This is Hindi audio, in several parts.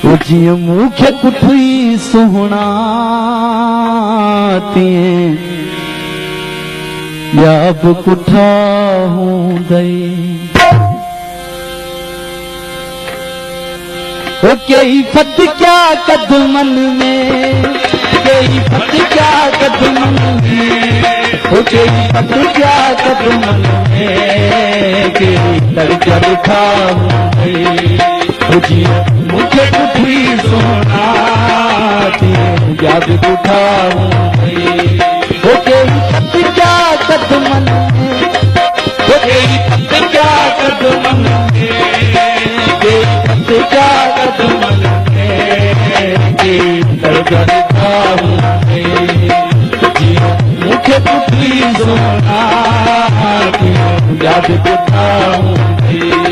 जीअं मूंखे कुठुई सुहना तीअं या बि कुठा हूंदई। ओ कई फत क्या कदमन में, कई फत क्या कदमन में, ओ कई फत क्या कदमन में, कई दर्जा लिखा हूंदई। ओ जीअं मूंखे कुठुई सुहना तीअं या बि कुठा हूंदई। ओ कई फत क्या कदमन में, ओ कई फत क्या कदमन में, कई फत क्या कदमन में, कई दर्जा लिखा हूंदई। जीअं मूंखे कुठुई सुहना तीअं या बि कुठा हूंदई।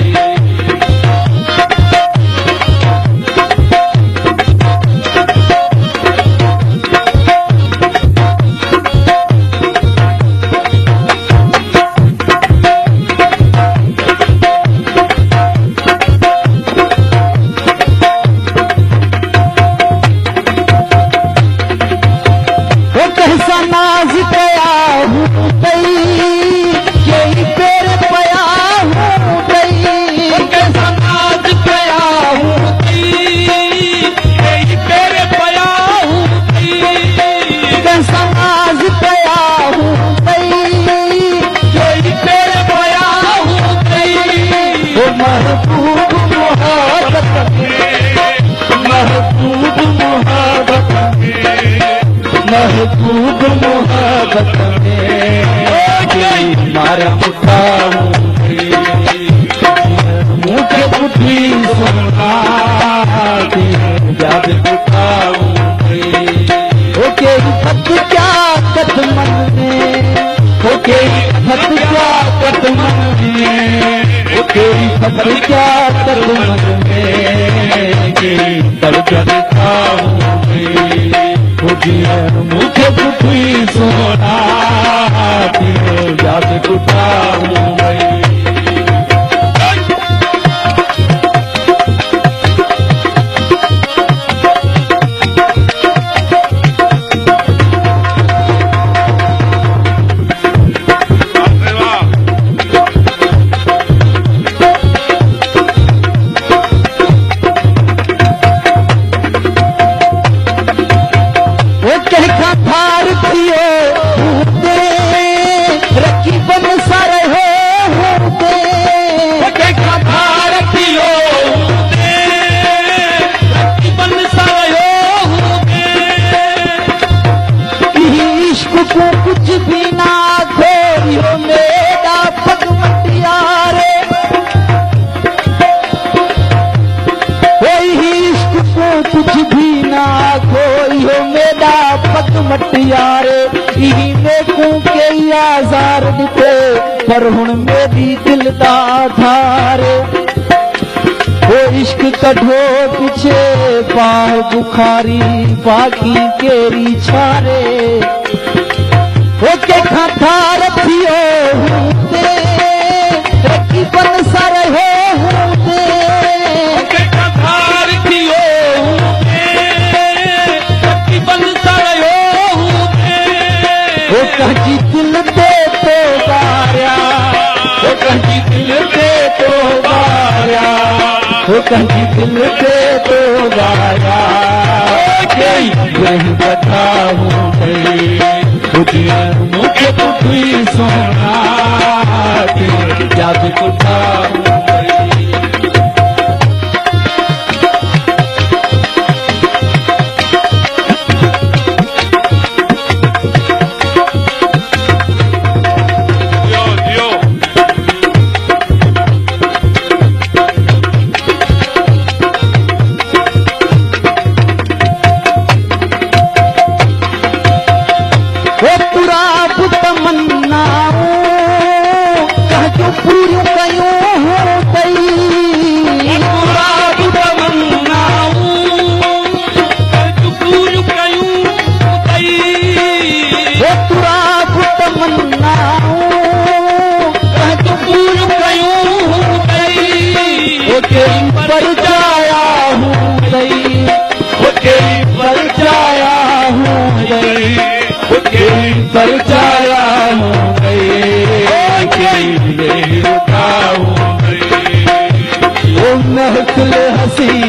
नाज पया हूँ तई, कई पेर पया हूँ तई, कैसा नाज पया हूँ तई, कई पेर पया हूँ तई, कैसा नाज पया हूँ तई, कई पेर पया हूँ तई। वो महबूब मोहब्बत में, महबूब मोहब्बत में, महबूब मोहब्बत में मारा कुठा हूंदई। मूंखे कुठुई सुहना तीअं या बि कुठा हूंदई। ओ कई फत क्या कदमन में, ओ कई फत क्या कदमन में, ओ कई फत क्या कदमन में, कई दर्जा लिखा हूंदई। जीअं मूंखे कुठुई सुहना तीअं या बि कुठा हूंदई। कुछ भी ना खोइयो मेरा पगमटिया रे, कोई इश्क को कुछ भी ना खोइयो मेरा पगमटिया रे। इही मेकू के आज़ार दिते पर हुण मेरी दिल दा धारे। वो इश्क कढो पीछे पाह बुखारी बाकी केरी छारे। ओके खाथार थियो हूंदे रखी बन सर हो हूंदे, ओके खाथार थियो हूंदे रखी बन सर हो हूंदे। ओ कंहिंजी दिल ते तो बारिया, ओ कंहिंजी दिल ते तो बारिया, ओ कंहिंजी दिल ते तो बारिया, कई वही कथा हूंदई। जीअं मूंखे कुठुई सुहना तीअं या बि कुठा हूंदई। पर जाया हूँ सी